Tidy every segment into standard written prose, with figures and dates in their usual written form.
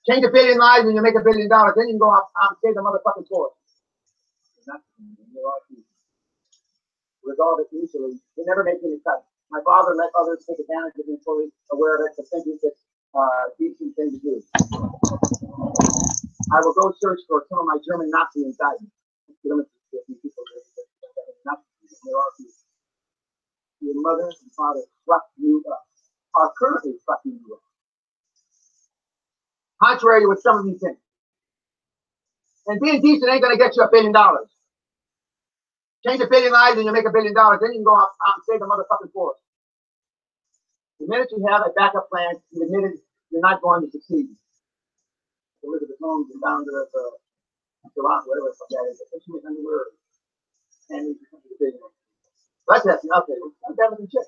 Change a billion lives and you make $1 billion. Then you can go out and save the motherfucking poor. Resolve it easily. They never make any cuts. My father let others take advantage of him, fully aware of it, but thinking it's a decent thing to do. I will go search for some of my German Nazi inside me. There are people. Your mother and father fucked you up, are currently fucking you up. Contrary to what some of you think. And being decent ain't going to get you $1 billion. Change a billion lives and you make $1 billion. Then you can go out and save the motherfucking poor. The minute you have a backup plan, you admitted you're not going to succeed. Elizabeth Holmes, the founder of Toronto, whatever the fuck that is. I think she was underwear. And he's the business. That's it. Okay. I'm better than shit.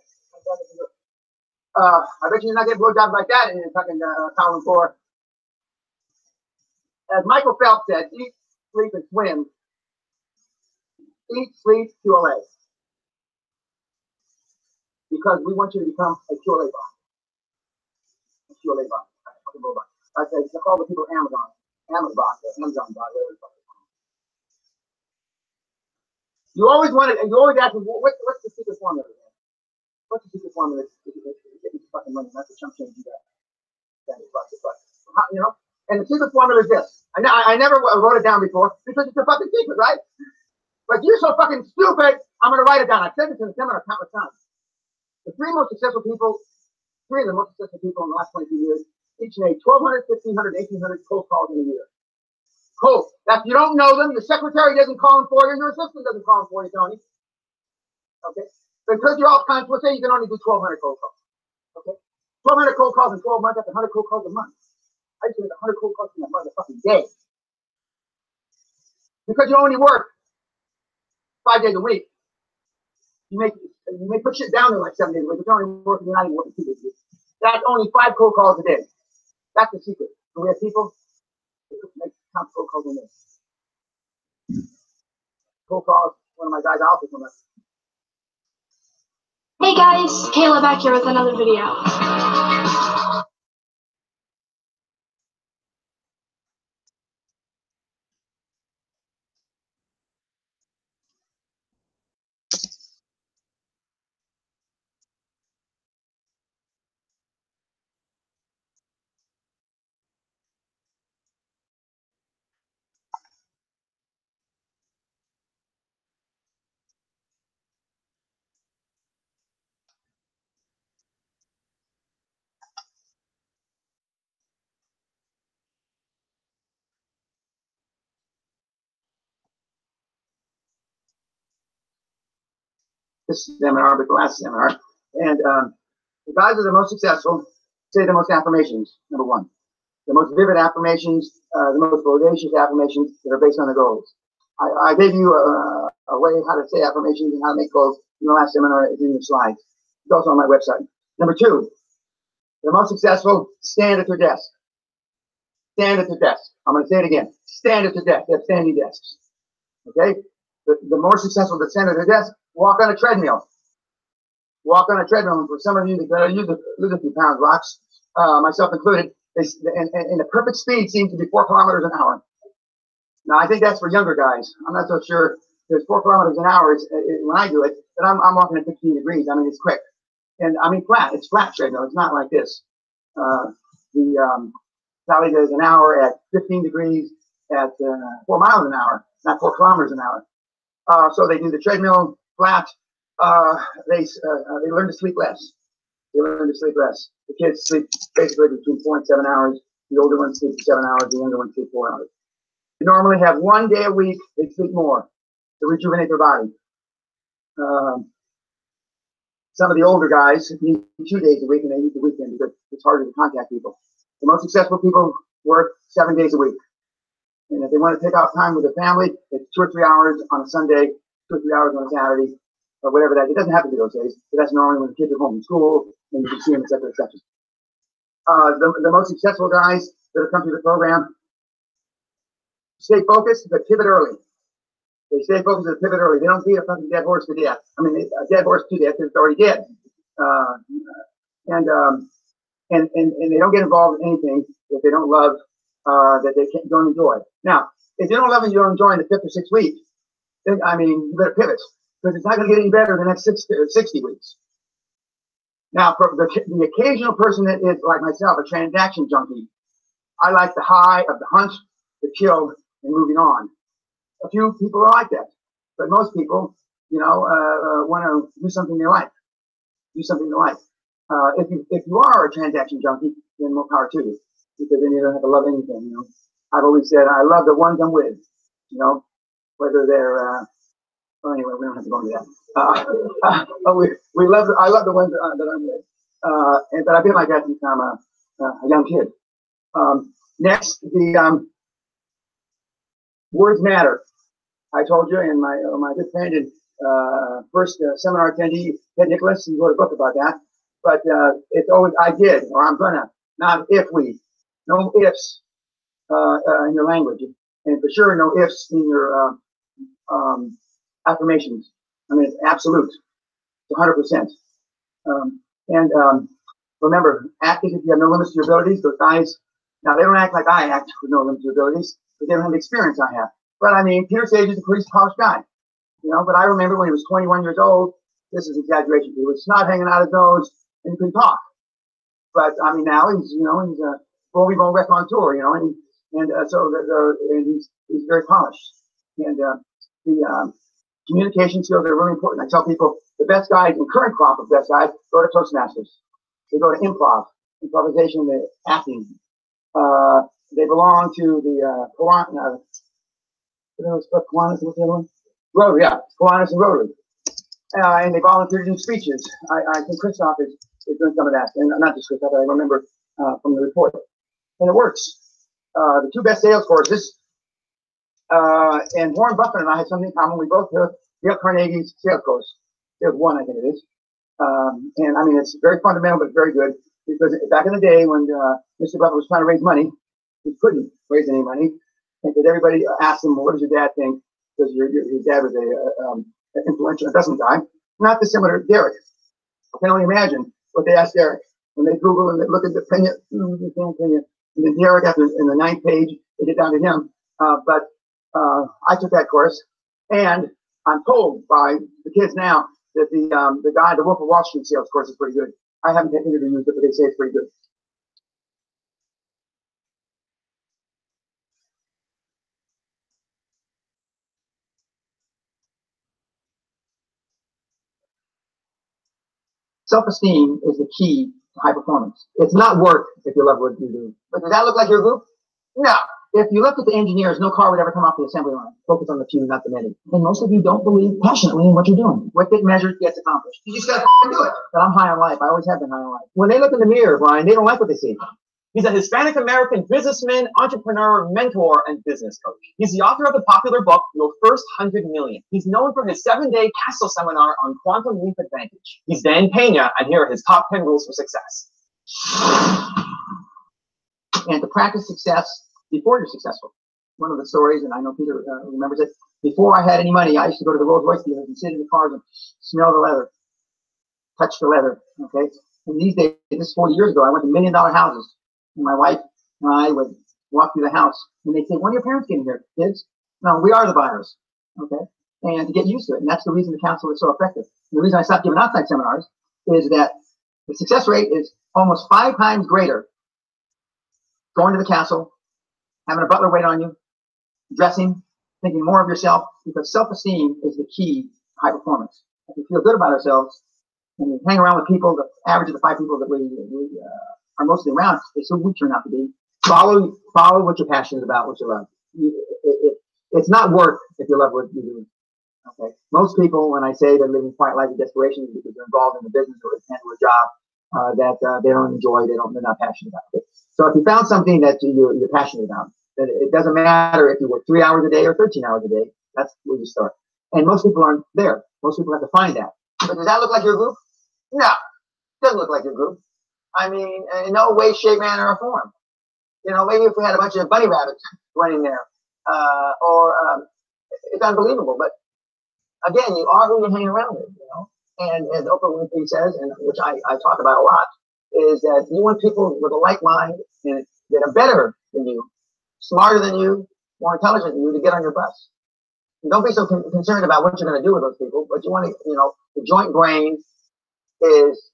I bet you're not getting blowjobs like that in fucking column 4. As Michael Phelps said, eat, sleep, and swim. Eat, sleep, QLA. Because we want you to become a QLA bot. A QLA bot. A fucking robot. I say, call the people Amazon. Amazon bot, whatever the fuck it's called. You always want to, and you always ask me, what's the secret formula? What's the secret formula to get you fucking money? That's the chump change you got. You know? And the secret formula is this. I never wrote it down before because it's a fucking secret, right? But you're so fucking stupid, I'm going to write it down. I've said this in the seminar countless times. The three of the most successful people in the last 22 years, each made 1,200, 1,500, 1,800 cold calls in a year. Cold. That you don't know them, your secretary doesn't call them for you, your assistant doesn't call them for you, Tony. Okay? Because you're all kinds, we'll say you can only do 1,200 cold calls. Okay? 1,200 cold calls in 12 months, that's 100 cold calls a month. I used to make 100 cold calls in a motherfucking day. Because you only work 5 days a week. You may put shit down there like 7 days a week, but you're only working, you're not even working 2 days a week. That's only 5 cold calls a day. That's the secret. So we have people that make cold calls a day. Cold calls, one of my guys out there from us. Hey guys, Kayla back here with another video. This seminar, but the last seminar. And the guys that are the most successful say the most affirmations, number one. The most vivid affirmations, the most bodacious affirmations that are based on the goals. I gave you a way how to say affirmations and how to make goals in the last seminar. It's in the slides. It's also on my website. Number two, the most successful stand at their desk. Stand at their desk. I'm going to say it again. Stand at their desk. They have standing desks. Okay? The more successful that stand at their desk, walk on a treadmill. Walk on a treadmill. And for some of you that lose a few pounds, rocks, myself included, and the perfect speed seems to be 4 kilometers an hour. Now, I think that's for younger guys. I'm not so sure. There's 4 kilometers an hour when I do it, but I'm walking at 15 degrees. I mean, it's quick. And I mean, flat. It's flat treadmill. It's not like this. Sally does an hour at 15 degrees at 4 miles an hour, not 4 kilometers an hour. So they do the treadmill flat. They learn to sleep less. They learn to sleep less. The kids sleep basically between 4 and 7 hours. The older ones sleep 7 hours. The younger ones sleep 4 hours. They normally have 1 day a week they sleep more to rejuvenate their body. Some of the older guys need 2 days a week and they need the weekend because it's harder to contact people. The most successful people work 7 days a week. And if they want to take out time with their family, it's 2 or 3 hours on a Sunday, 2 or 3 hours on a Saturday, or whatever that is. It doesn't have to be those days, but that's normally when the kids are home from school and you can see them, et cetera, et cetera. The most successful guys that have come through the program stay focused, but pivot early. They stay focused and pivot early. They don't beat a fucking dead horse to death. I mean, a dead horse to death is already dead. And they don't get involved in anything that they don't love that they don't enjoy. Now, if you don't love it, you don't enjoy in the 5th or 6th week, then, I mean, you better pivot, because it's not going to get any better the next 60 weeks. Now, for the occasional person that is, like myself, a transaction junkie, I like the high of the hunt, the kill, and moving on. A few people are like that, but most people, you know, want to do something in their life. Do something in their life. If you are a transaction junkie, then more power to you, because then you don't have to love anything. You know, I've always said I love the ones I'm with. You know, whether they're well, anyway, we don't have to go into that. I love the ones that I'm with, but I've been like that since I'm a young kid. Next, the words matter. I told you, and my good friend and first seminar attendee, Ted Nicholas, he wrote a book about that. But it's always I did, or I'm gonna, not if we. No ifs in your language, and for sure no ifs in your affirmations. I mean, it's absolute, it's 100%. Remember, act as if you have no limits to your abilities. Those guys, now they don't act like I act with no limits to abilities, because they don't have the experience I have. But I mean, Peter Sage is a pretty polished guy, you know. But I remember when he was 21 years old. This is exaggeration. He was snot hanging out his nose and he couldn't talk. But I mean, now he's, you know, he's a fully blown raconteur, you know, and he's very polished. And the communication skills are really important. I tell people the best guys in current crop of best guys go to Toastmasters. They go to improvisation, the acting. They belong to the Kiwanis, what's the other one? Rotary, yeah, Kiwanis and Rotary. And they volunteered to do speeches. I think Christoph is doing some of that, and not just Christoph, but I remember from the report. And it works. The two best sales courses, and Warren Buffett and I have something in common. We both took Dale Carnegie's sales course. There's one, I think it is. And I mean, it's very fundamental, but very good, because back in the day when Mr. Buffett was trying to raise money, he couldn't raise any money, and because everybody asked him, well, what does your dad think? Because your dad was an influential investment guy, not dissimilar to Derek. I can only imagine what they asked Derek when they Google and they look at the opinion, and then Derek, after in the 9th page, they get down to him. But I took that course, and I'm told by the kids now that the guy, the Wolf of Wall Street sales course is pretty good. I haven't interviewed it, but they say it's pretty good. Self-esteem is the key to high performance. It's not work if you love what you do. But does that look like your group? No. If you looked at the engineers, no car would ever come off the assembly line. Focus on the few, not the many. And most of you don't believe passionately in what you're doing. What gets measured gets accomplished. You just gotta do it. But I'm high on life. I always have been high on life. When they look in the mirror, Brian, they don't like what they see. He's a Hispanic American businessman, entrepreneur, mentor, and business coach. He's the author of the popular book, Your First 100 Million. He's known for his 7-day Castle seminar on quantum leap advantage. He's Dan Pena, and here are his top 10 rules for success. And to practice success before you're successful. One of the stories, and I know Peter remembers it, before I had any money, I used to go to the Rolls Royce dealers and sit in the cars and smell the leather, touch the leather, okay? And these days, this is 40 years ago, I went to $1 million houses. And my wife and I would walk through the house, and they'd say, when are your parents getting here, kids? No, we are the buyers, okay? And to get used to it, and that's the reason the council is so effective. And the reason I stopped giving outside seminars is that the success rate is almost 5 times greater going to the castle, having a butler wait on you, dressing, thinking more of yourself, because self-esteem is the key to high performance. If we feel good about ourselves, and we hang around with people, the average of the 5 people that we are mostly around, it's who we turn out to be. Follow what you're passionate about, what you love. It's not work if you love what you do. Okay. Most people, when I say they're living quiet life of desperation, is because they're involved in the business or a job that they don't enjoy, they're not passionate about it. So if you found something that you're passionate about, then it doesn't matter if you work 3 hours a day or 13 hours a day. That's where you start. And most people aren't there. Most people have to find that. But does that look like your group? No, it doesn't look like your group. I mean, in no way, shape, manner, or form. You know, maybe if we had a bunch of bunny rabbits running there, it's unbelievable. But again, you are who you're hanging around with, you know. And as Oprah Winfrey says, and which I talk about a lot, is that you want people with a like mind and that are better than you smarter than you, more intelligent than you to get on your bus. And don't be so concerned about what you're going to do with those people, but you want to, the joint brain is,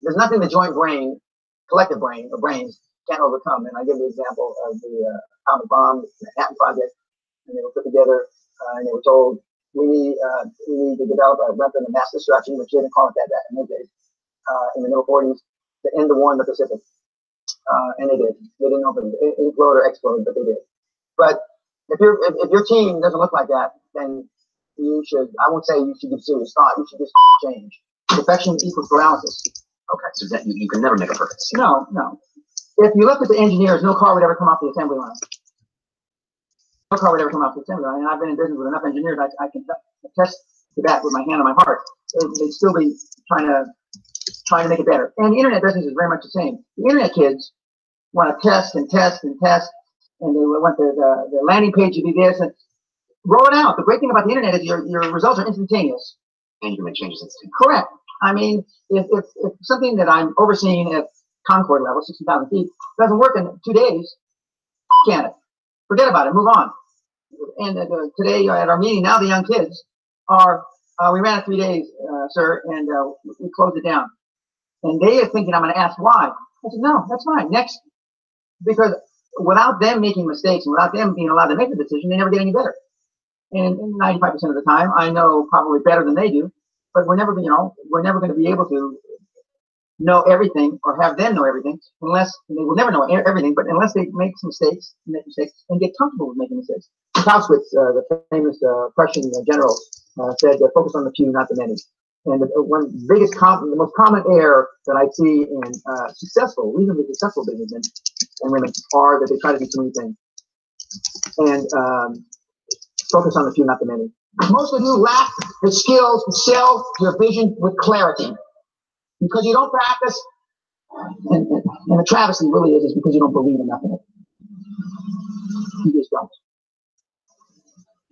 there's nothing the joint brain, collective brain, or brains can't overcome. And I give the example of the atomic bomb, the Manhattan Project, and they were put together, and they were told, we need to develop a weapon of mass destruction, which they didn't call it that back in those days, in the middle 40s, to end the war in the Pacific. And they did. They didn't implode or explode, but they did. But if your team doesn't look like that, then you should, I won't say you should give serious thought, you should just change. Perfection equals paralysis. Okay, so that you can never make a perfect decision. No. If you look at the engineers, no car would ever come off the assembly line. No car would ever come off the assembly line. And I've been in business with enough engineers, I can attest to that with my hand on my heart. They'd still be trying to make it better. And the internet business is very much the same. The internet kids want to test and test and test, and they want the landing page to be this and roll it out. The great thing about the internet is your results are instantaneous. And you can make changes instantly. Correct. I mean, if something that I'm overseeing at Concord level, 60,000 feet, doesn't work in 2 days, can it? Forget about it. Move on. And today at our meeting, now the young kids are, we ran it 3 days, sir, and we closed it down. And they are thinking I'm going to ask why. I said, no, that's fine. Next. Because without them making mistakes and without them being allowed to make the decision, they never get any better. And 95% of the time, I know probably better than they do, but we're never going to be able to know everything or have them know everything unless they will never know everything, but unless they make mistakes and get comfortable with making mistakes. Clausewitz, the famous Prussian general, said, "Focus on the few, not the many." And the most common error that I see in reasonably successful businessmen and women are that they try to do too many things. And focus on the few, not the many. Most of you lack the skills to sell your vision with clarity because you don't practice. And the travesty really is because you don't believe enough in it. You just don't.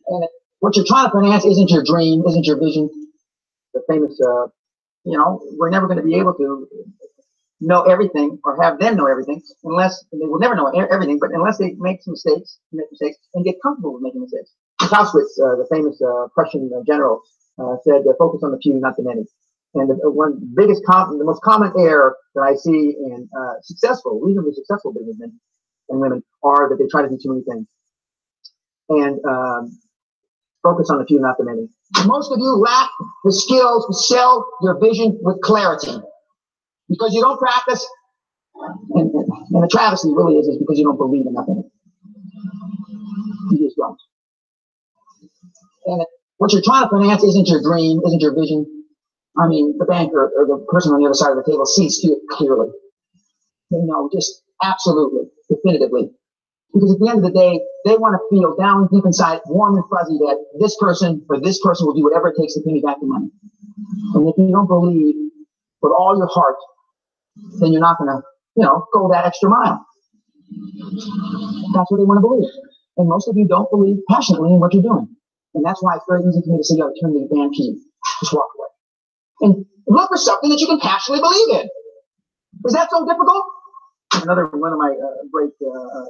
And what you're trying to finance isn't your dream, isn't your vision. The famous, we're never going to be able to know everything or have them know everything unless they will never know everything, but unless they make some mistakes and get comfortable with making mistakes. Clausewitz, the famous Prussian general, said, "Focus on the few, not the many." And the most common error that I see in reasonably successful businessmen and women are that they try to do too many things. And focus on the few, not the many. Most of you lack the skills to sell your vision with clarity because you don't practice. And the travesty really is because you don't believe enough in it. You just don't. And what you're trying to finance isn't your dream, isn't your vision. I mean, the banker or the person on the other side of the table sees it clearly. They know just absolutely, definitively. Because at the end of the day, they want to feel down deep inside, warm and fuzzy, that this person will do whatever it takes to pay me back the money. And if you don't believe with all your heart, then you're not going to, go that extra mile. That's what they want to believe. And most of you don't believe passionately in what you're doing. And that's why it's very easy for me to say, turn the damn key. Just walk away. And look for something that you can passionately believe in. Is that so difficult? Another one of my great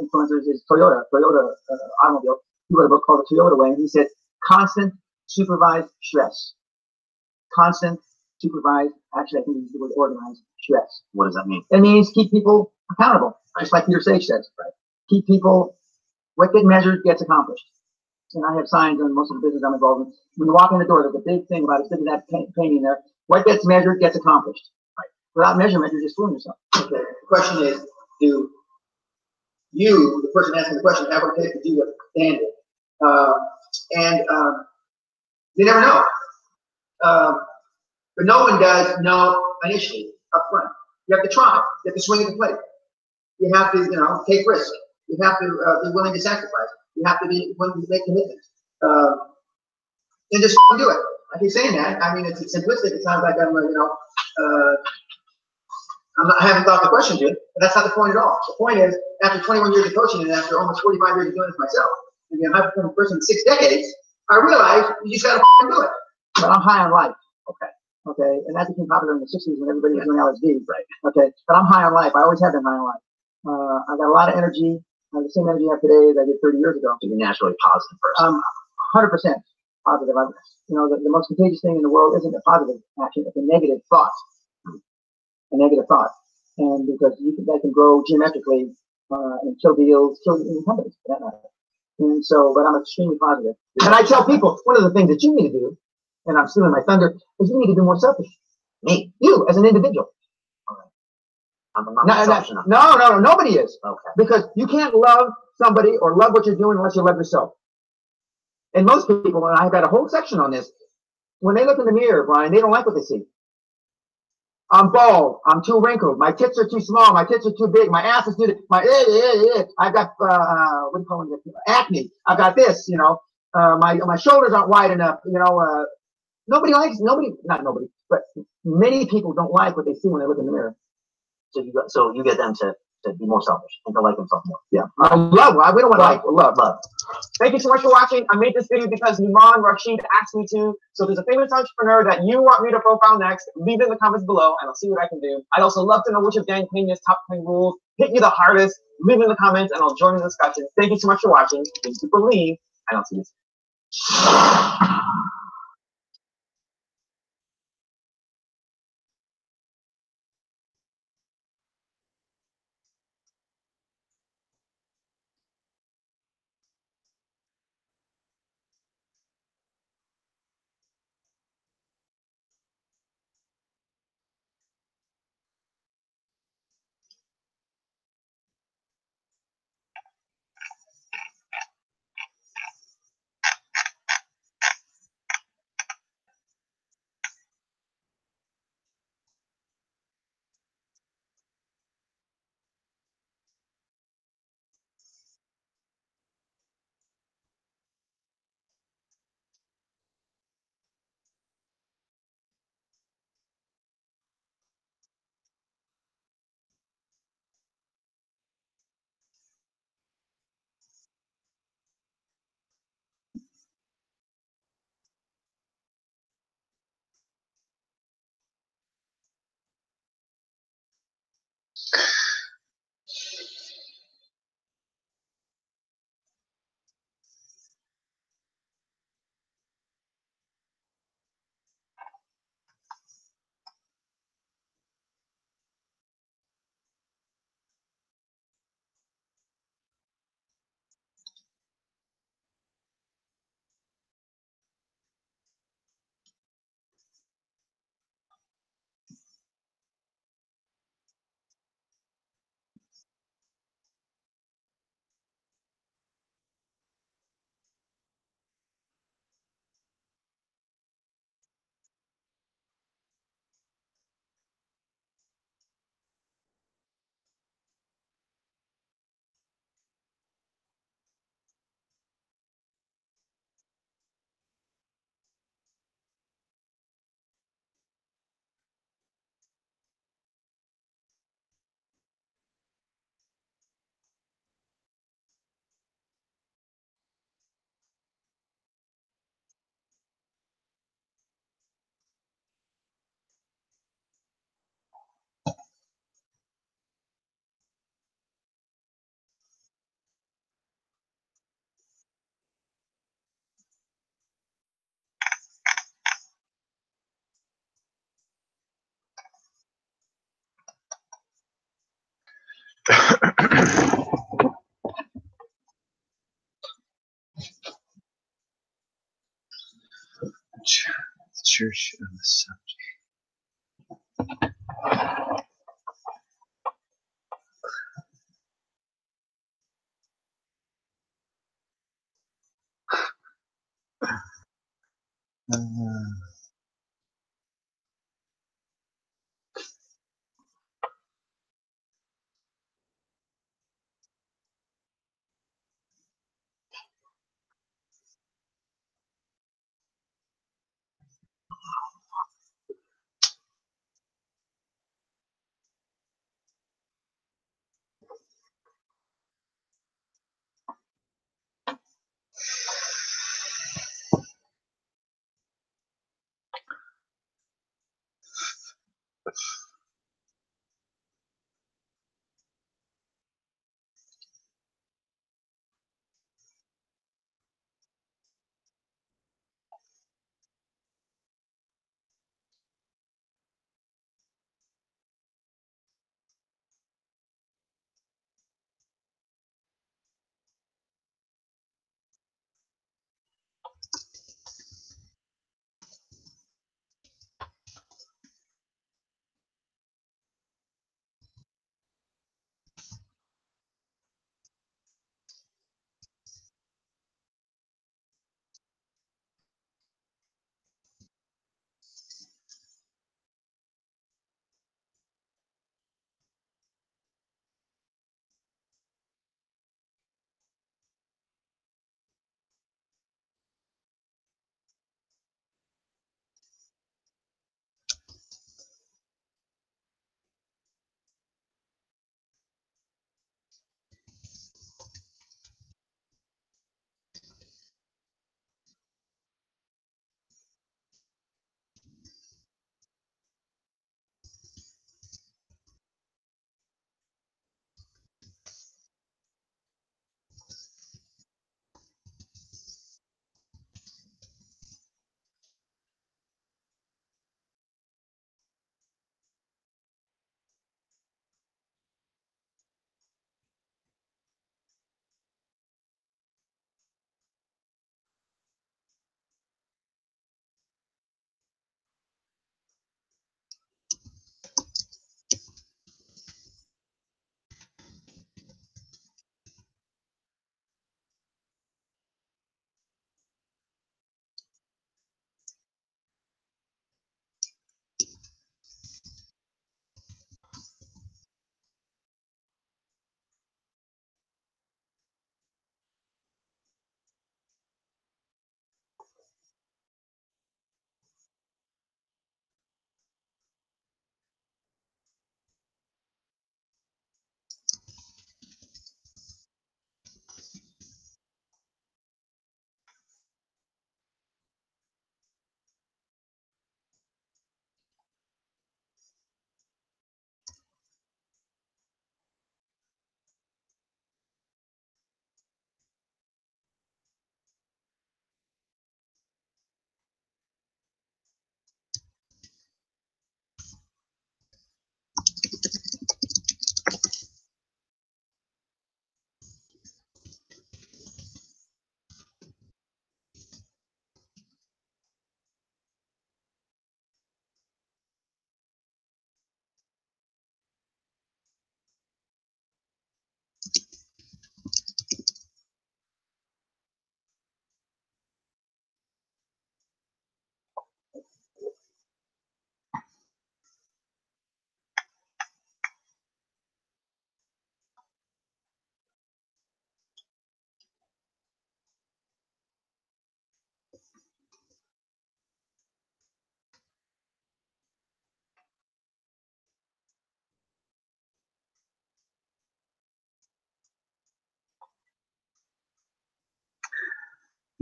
influencers is Toyota automobile. He wrote a book called The Toyota Way, and he said, constant supervised stress. Constant supervised, actually I think he used the word organized stress. What does that mean? It means keep people accountable, just like Peter Sage says. Right? Keep people, what gets measured gets accomplished. And I have signs on most of the business I'm involved in. When you walk in the door, there's a big thing about it, sticking that painting there. What gets measured gets accomplished. Right? Without measurement, you're just fooling yourself. Okay. The question is, do you, the person asking the question, have what it takes to do what Dan did? You never know. But no one does know initially, up front. You have to try. You have to swing at the plate. You have to, take risks. You have to be willing to sacrifice. You have to be willing to make commitments. And just do it. I keep saying that. I mean, it's simplistic. It sounds like I'm, I haven't thought the question yet, but that's not the point at all. The point is, after 21 years of coaching and after almost 45 years of doing this myself, and being a high-performing person in 6 decades, I realized you just got to do it. But I'm high on life. Okay, and that became popular in the 60s when everybody was doing LSD. Right. Okay, but I'm high on life. I always have been high on life. I've got a lot of energy. I have the same energy I have today as I did 30 years ago. You're a naturally positive person. 100% positive. The most contagious thing in the world isn't a positive action; it's a negative thought. A negative thought, and because that can grow geometrically and kill deals, kill companies for that matter. And so, but I'm extremely positive. And I tell people one of the things that you need to do, and I'm stealing my thunder, is you need to be more selfish. Me? You as an individual. I'm not selfish enough. No, nobody is. Okay. Because you can't love somebody or love what you're doing unless you love yourself. And most people, and I've got a whole section on this, when they look in the mirror, Brian, they don't like what they see. I'm bald. I'm too wrinkled. My tits are too small. My tits are too big. My ass is too. I've got what do you call it? Acne. I've got this. My shoulders aren't wide enough. Not nobody, but many people don't like what they see when they look in the mirror. So you get them to be more selfish and to like themselves more. Yeah. Love. We don't want to like. Love. Thank you so much for watching. I made this video because Iman Rashid asked me to. So if there's a famous entrepreneur that you want me to profile next, leave it in the comments below and I'll see what I can do. I'd also love to know which of Dan Pena's top 20 rules hit you the hardest. Leave it in the comments and I'll join in the discussion. Thank you so much for watching. Thank you for believe, and I'll see you soon. Church of the subject.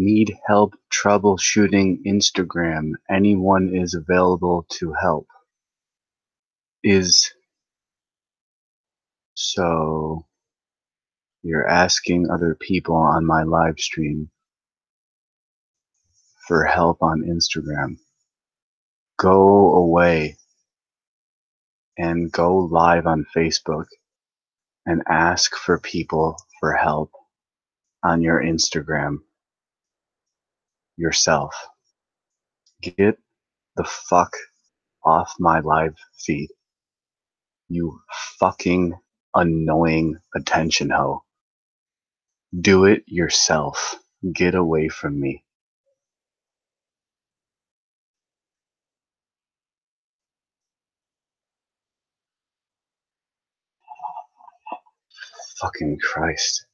Need help troubleshooting Instagram. Anyone is available to help. So you're asking other people on my live stream for help on Instagram. Go away and go live on Facebook and ask for people for help on your Instagram yourself. Get the fuck off my live feed. You fucking annoying attention hoe. Do it yourself. Get away from me. Fucking Christ.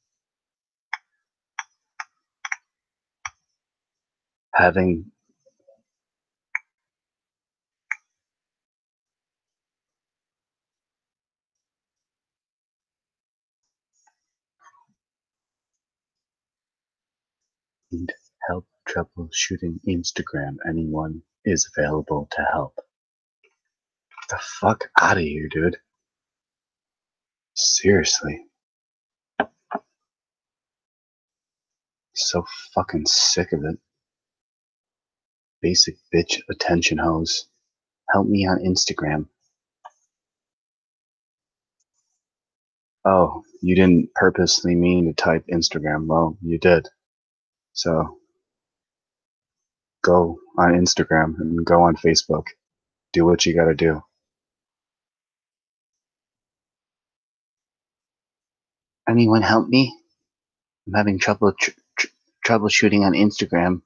Having need help troubleshooting Instagram. Anyone is available to help. Get the fuck out of here, dude. Seriously. So fucking sick of it. Basic bitch attention hose. Help me on Instagram. Oh, you didn't purposely mean to type Instagram. Well, you did. So go on Instagram and go on Facebook. Do what you gotta do. Anyone help me? I'm having trouble troubleshooting on Instagram.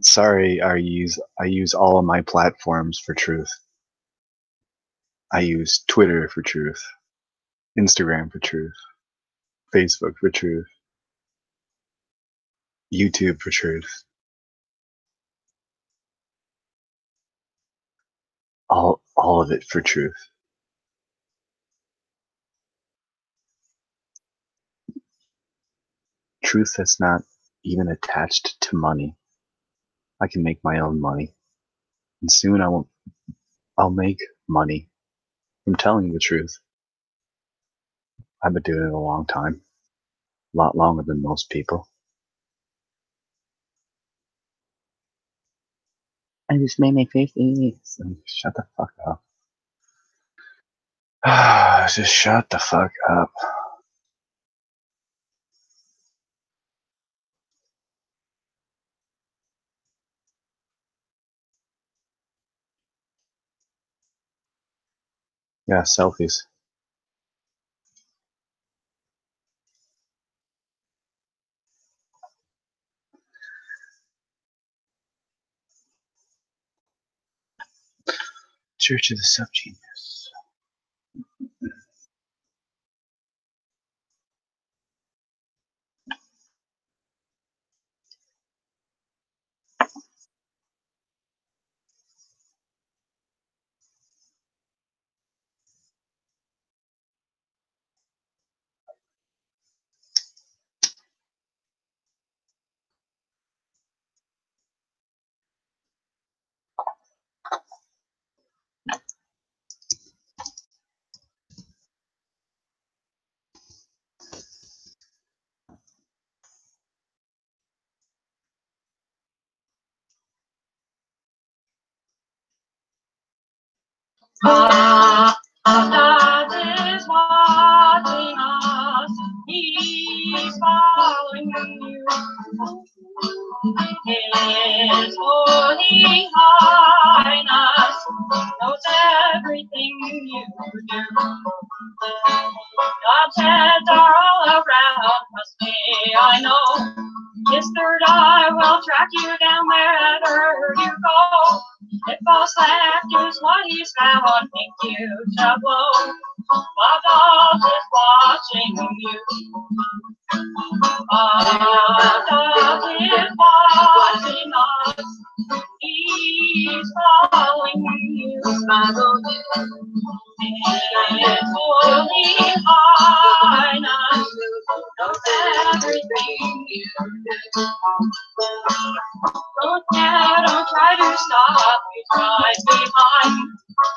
Sorry, I use all of my platforms for truth. I use Twitter for truth, Instagram for truth, Facebook for truth, YouTube for truth. All of it for truth. Truth that's not even attached to money. I can make my own money. And soon I'll make money from telling the truth. I've been doing it a long time. A lot longer than most people. I just made my face. Shut the fuck up. Just shut the fuck up. Yeah, selfies. Church of the SubGenius. God is watching us. He's following you. His holy highness knows everything you do. God's heads are all around us. Me, I know. His third eye will track you down wherever you go. If all slack is what he's found, think you shall blow. But God is watching you. God is watching us. He's following you. His holy highness knows everything you do. Don't try to stop, he's right behind.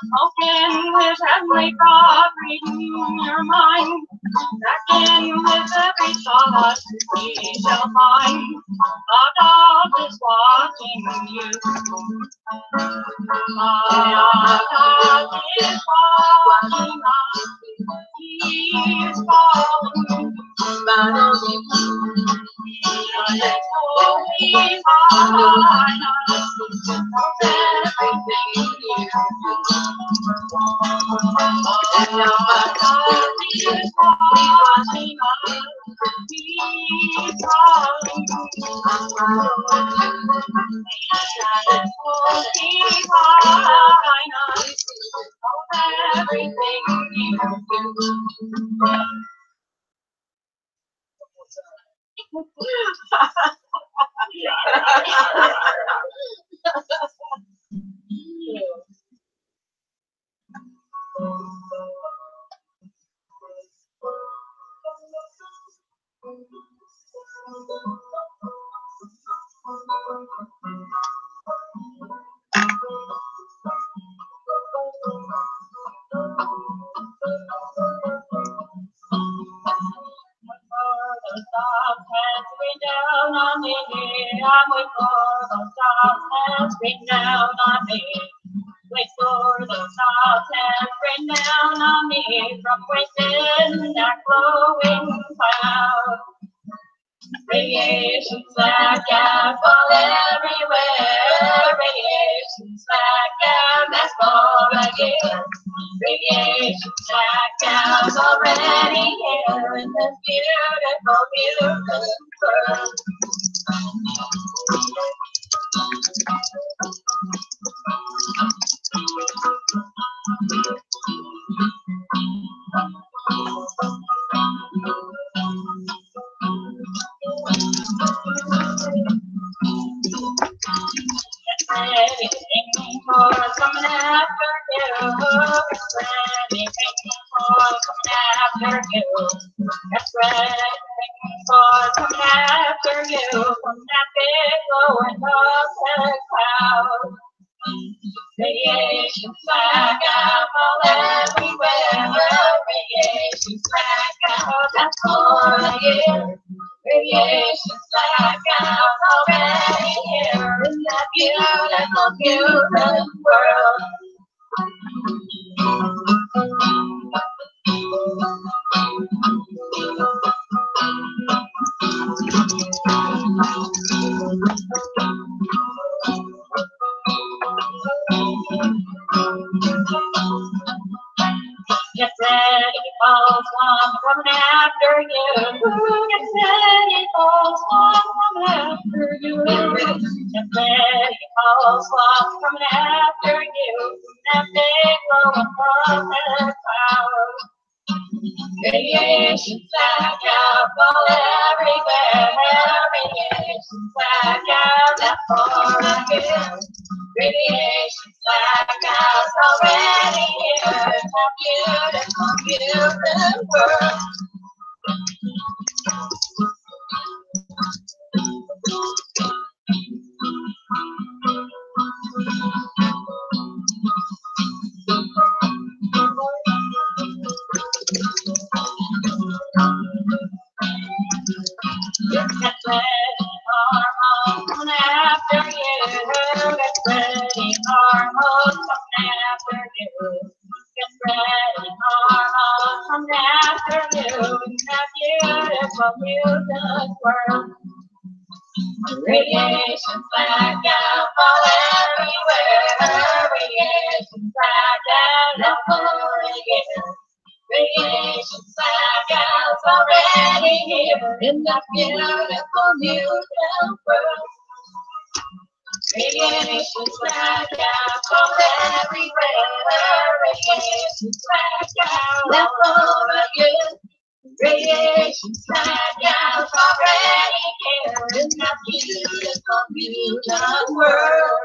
Smoking with heavenly thought, reading your mind. Tracking with every thought, we shall find. God is watching you. God is watching us. He's following His holy highness knows everything you do. God is watching us. He's following His holy highness knows everything you do. Down on me, I'm waiting for those soft hands rain down on me. Wait for those soft hands rain down on me from within that glowing cloud. Radiation slack and fall everywhere. Radiation slack and that's all again. Radiation slack and already here in this beautiful, beautiful world. Anything for coming after you. Anything for coming after you. That's anything for coming after you. From that big glowing ocean cloud. Radiation slack out all everywhere. Radiation slack out, that's all I hear. Radiation slack out already here in that beautiful, beautiful world. Get ready, falls one coming after you. Get ready, falls one coming after you. Get ready, falls one coming after you. That big glowing cloud. Radiation slack out all everywhere. Radiation slack out, that's all I hear. Radiation slack out already here. It's a beautiful, beautiful world. Get ready, hormones coming after you. Get ready, hormones coming after you. spreading hormones from the afternoon. That beautiful mutant world. Radiation blackout all everywhere. Radiation blackout all again. Radiation blackouts already here in that beautiful mutant world. Radiation blackouts all everywhere. Radiation blackout all again. Radiation blackouts already here in that beautiful mutant world.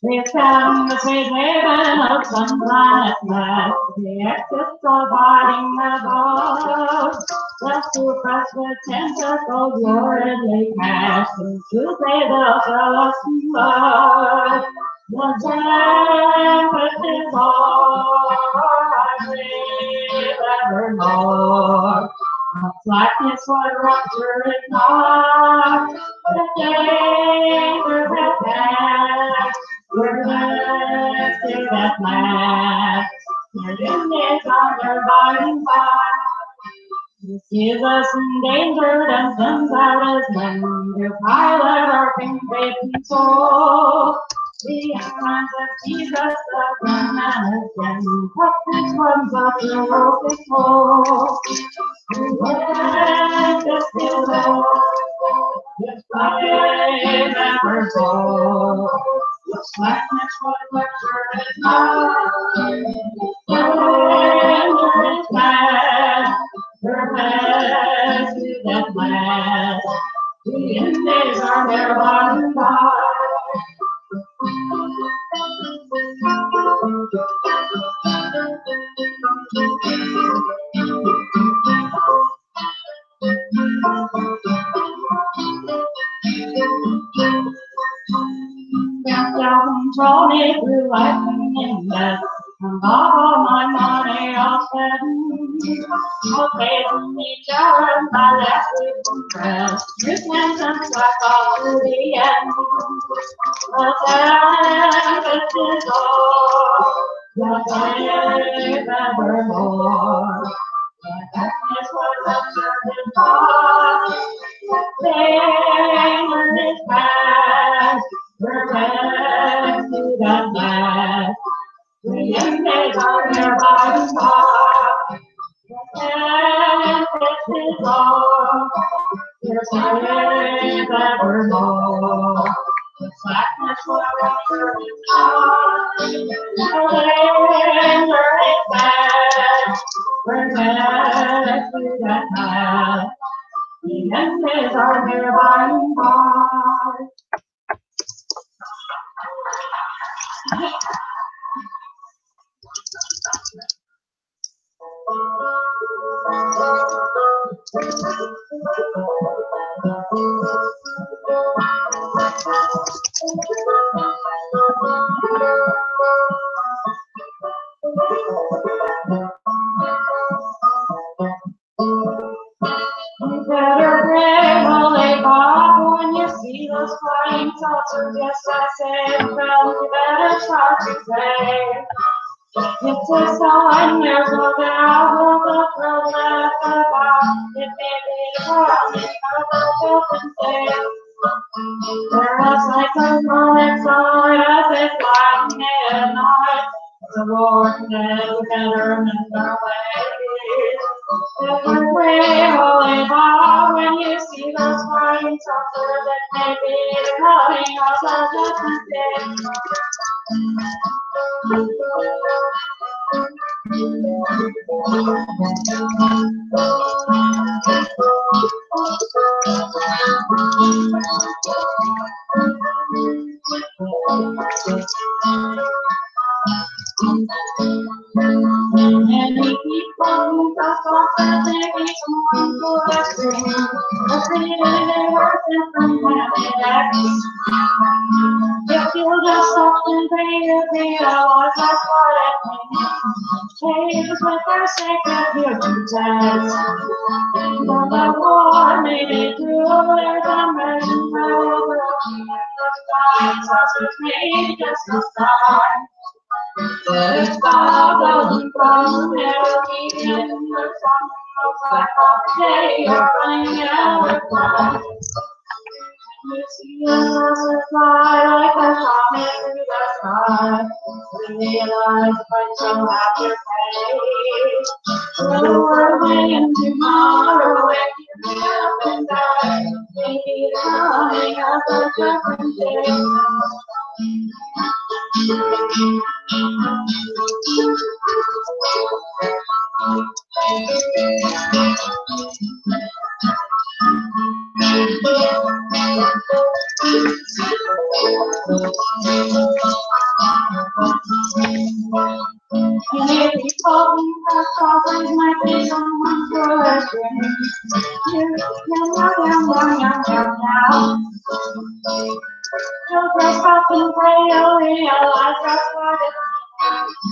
We found the sweet haven of some planet left. The excess providing the boat. Left to press with tentacles luridly cast into say the fellows blood. The tempest is all I breathe evermore. The blackness what rupture is not. The danger that passed. We're left to that last. Your enemies are their biting fire. This is us endangered and sends out as men to pilot our faith and soul. The hands of Jesus again and again, but this one's a perfect hole. Let us still go, this fire never goes. Looks like that's what lecture is not. Surrender is bad, we're bad to that last. The enemies are there by and by. Control me through life and death, and all my money I'll spend. I'll pay them each hour and my last week of rest. Repentance like all to the end. The tempest is all, the grave evermore. The darkness was observed past, the danger is past. We're back to that last. The enemies are nearby and far. The tempest is all, there's life evermore. The blackness will rupture its heart. The danger is past. We're back to that last. The enemies are nearby and far. You better pray while they pop when you see those flying saucers. Yes, I said, well, you better start to say. It's a sign there's no doubt of the world left about. It may be running out of hope and faith. There are cyclones on its side as they fly midnight. The Lord never betterment our ways. Never pray, holy God, when you see those flying saucers that may be coming out of judgment day. Many people who got off and they be someone If you just often realize that's what it means. Cages with their sacred beauties. But the war made it through their dimensions. Saucers made just the start. If God doesn't come, it'll be in the sun. Looks like all day you're running out of time. You see the saucers fly like a comet through the sky. We realize by some happy face. So we're waiting tomorrow if you live and die. Maybe coming up a different day. You may be talking that problems might be someone's worst dream. You'll just stop and pray, you'll realize that's what it is.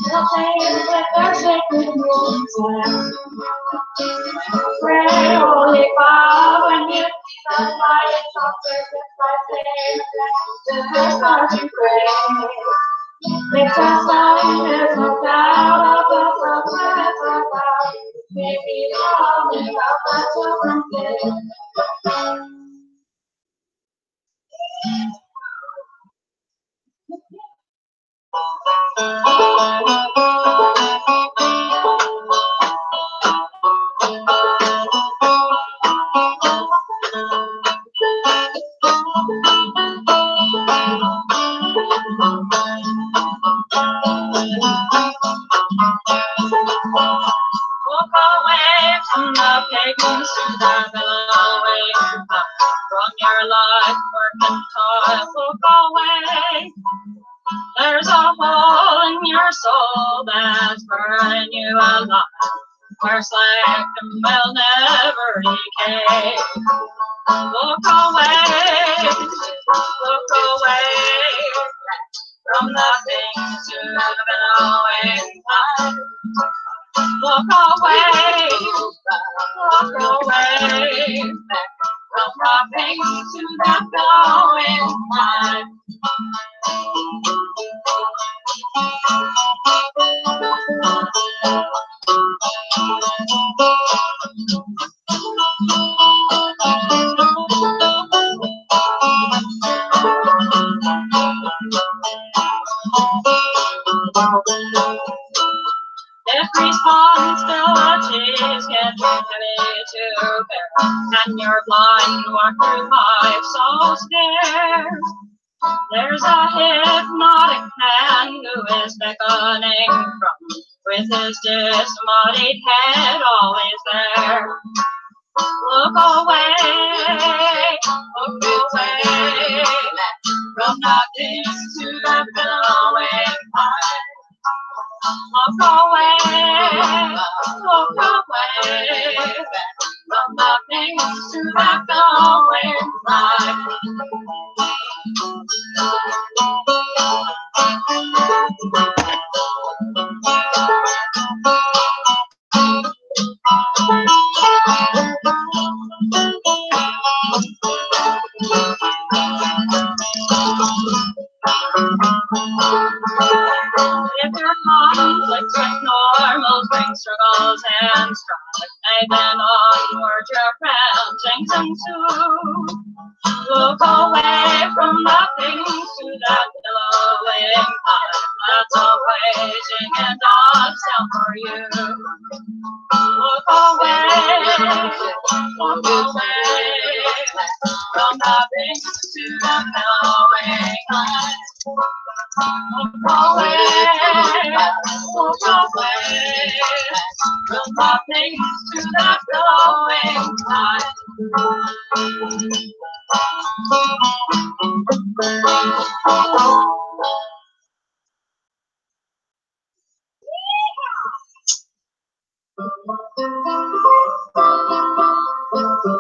They'll say it's with their sacred music. Pray, Holy God, when you see the light, it's all perfect by faith. Just start to pray. It's a sign, there's no doubt of the progress of God. Maybe coming up a different day. Walk away from the pagans to the away from your life, work and toil. Walk away. There's a hole in your soul that's burning you alive, where Slackin will never decay. Look away from the things you've been owing. Look away from the things you've been owing. If responsibilities get too heavy to bear, and you're blind, walk through life so scared, there's a hypnotic hand who is beckoning from with his disembodied head always there. Look away from the things to the billowing tide. Look away from the things to the billowing tide. If your conflicts with normals bring struggles and strife, then onward your fountains ensue. Look away from the things to that billowing tide that's awaiting and upset for you. Look away from the things to the billowing tide. Look away from the things to the billowing tide. When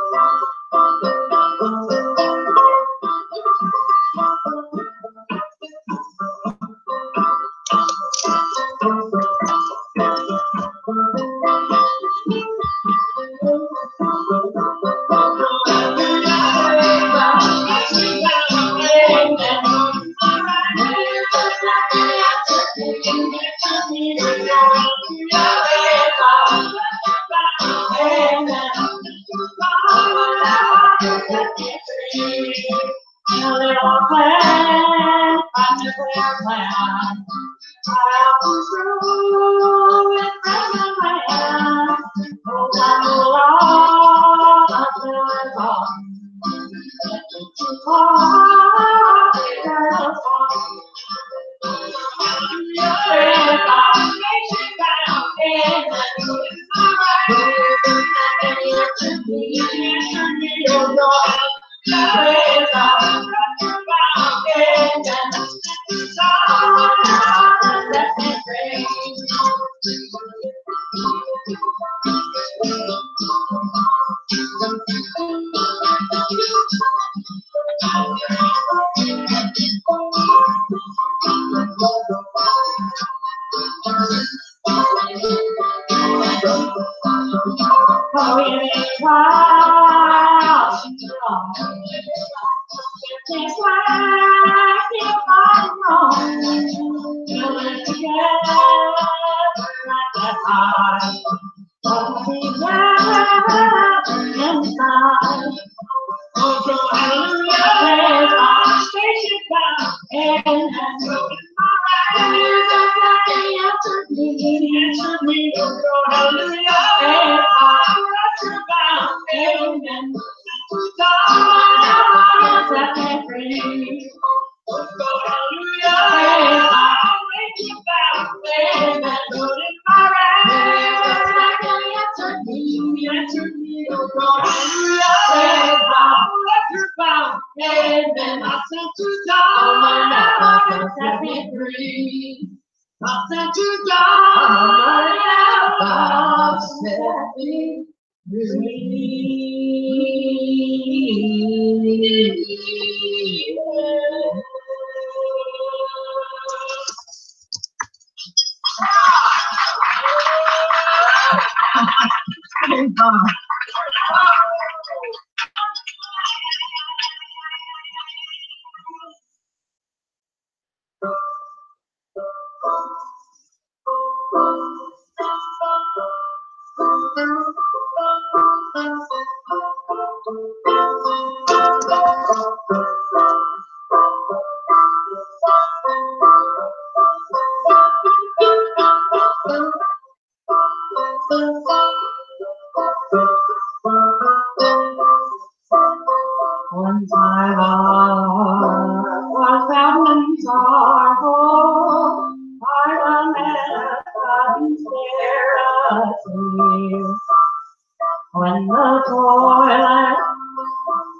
the toilet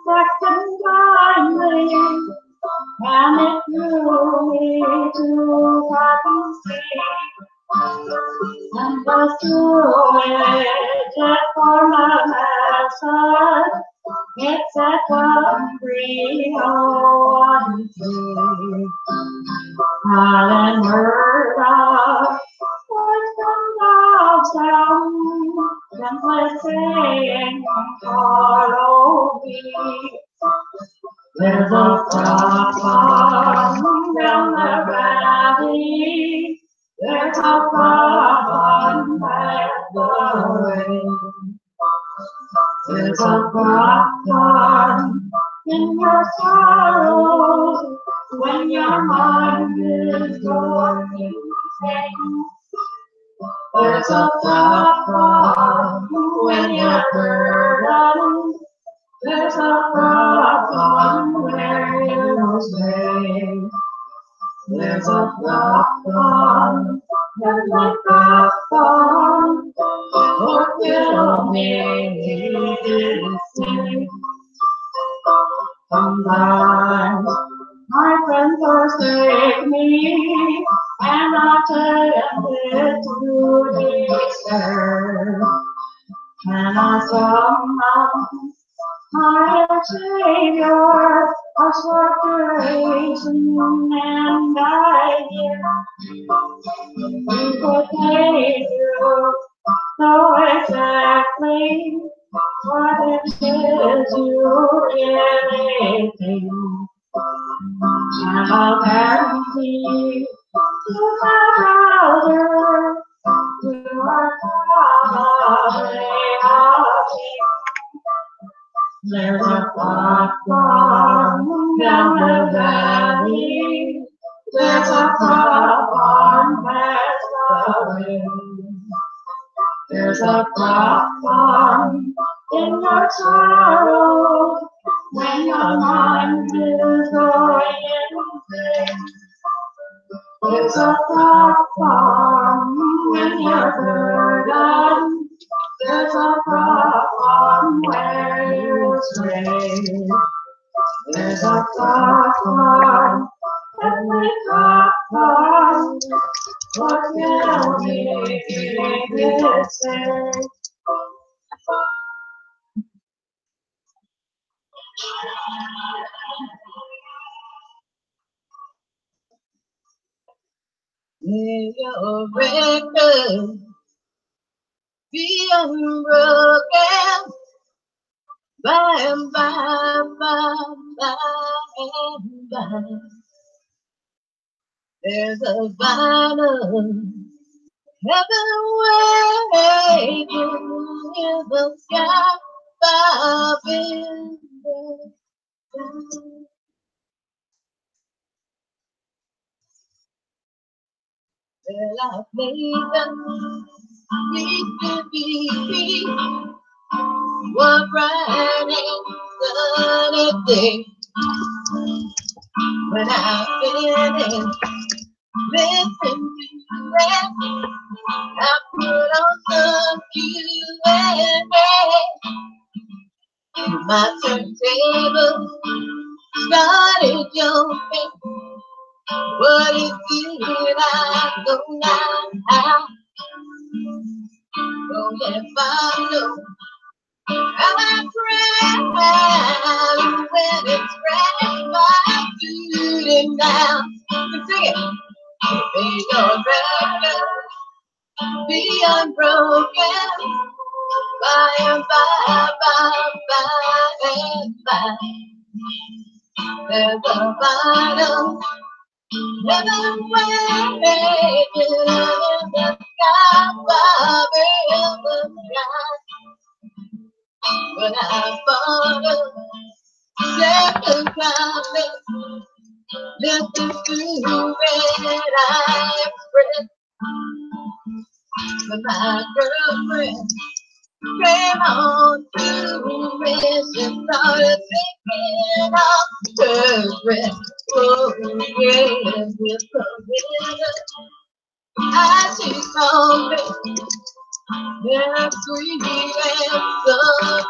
second kindly, and it drew me to cotton street, and the sewage at corner master, it said come free, oh, 1, 2. Helen heard of voice from downtown, gently saying, follow me. There's a problem down the valley. There's a problem by the rain. There's a problem in your sorrows when your mind is going insane. There's a problem when you're burdened. There's a problem where you stay. There's a problem when the problem fulfill me to see. Sometimes my friends forsake me, and I tell them to despair. And I somehow my Savior was separation, and I hear the Savior know exactly what it is you really think. And I'll guarantee to my brother, to our Father, there's a platform down the valley. There's a platform past the rim. There's a platform in your sorrow when your mind is going insane. There's a platform when you're burdened. There's a platform where you stray. There's a platform, every platform. What can we say? May your record be unbroken by and by and by. There's a final heaven waiting in the sky far below. Well, I've made them need to be free. One bright and sunny day when I finish listen to it, I put on some Q&A. My turntable started jumping. What is it I go now? Don't let follow. I cry when it's right my shooting down. Sing it. May your record be unbroken by and by and by. There's a final heaven waiting in the sky, far in the sky. When I follow second coming, listen to it I express. When my girlfriend came on to me, she started thinking of her breath. Oh, yeah, with the winter, as she told me, yeah, sweet and so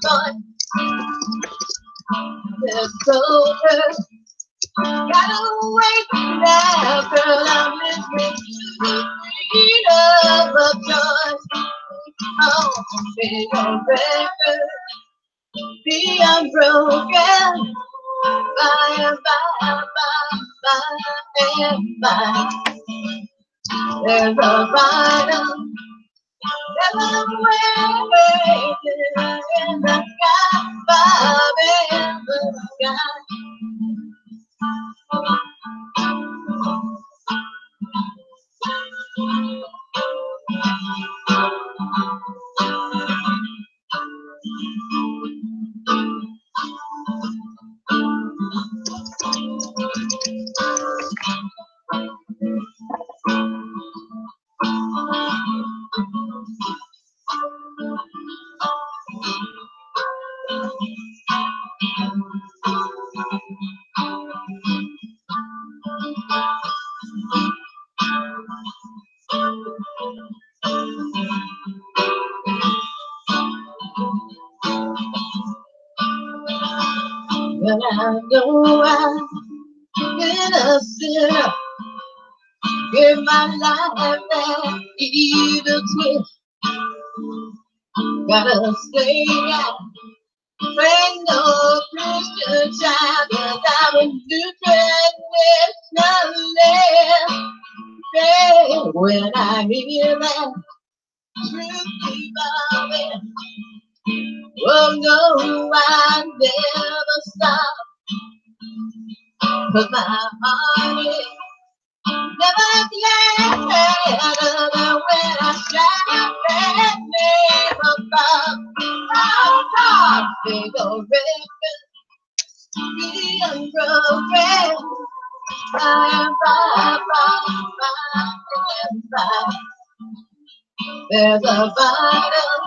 fun. Just told her, gotta wait now, girl, I'm listening to the freedom of joy. Oh, may your record be unbroken by and by. There's a final heaven waiting in the sky, far in the sky. But I know I've been a sinner, give my life that evil twist. Gotta stay out. Ain't no Christian child, 'cause I'm a new traditionalist. Yeah, when I hear that truth keep coming, oh no, I never stop. 'Cause my heart is never glad than when I shout that name above. Oh God, they go record, be unbroken. I am by. There's a battle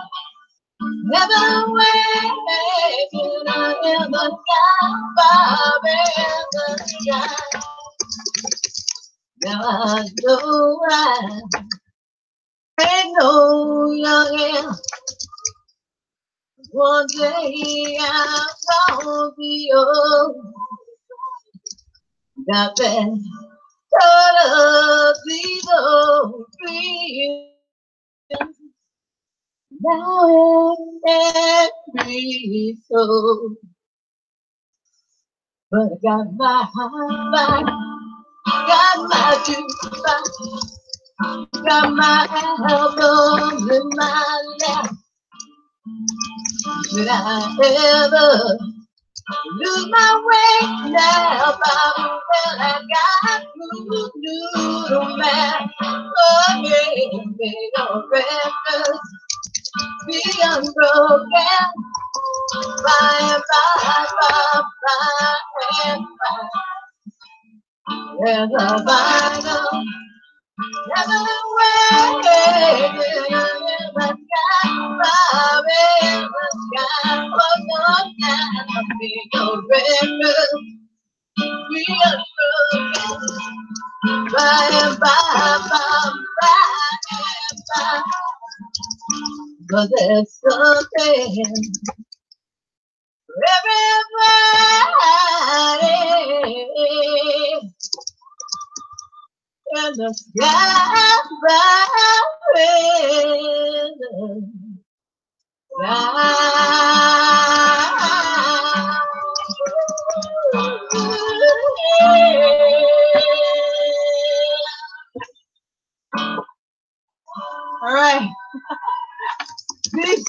never waiting in the sky, far in the sky. Now I know I ain't no youngin'. One day I'm gonna be old. Got that thought of these old dreams. Now and every soul. But I got my heart, got my jukebox, got my album in my lap. Should I ever lose my way now? Bobby, well, I got Noodle Man. Oh, yeah, big old records, be unbroken. By, and by. There's a vinyl never waiting in the sky, far in the sky. Oh, no, now, big old record, be unbroken. By and by. But there's something everybody in the sky, in the sky. All right. Peace.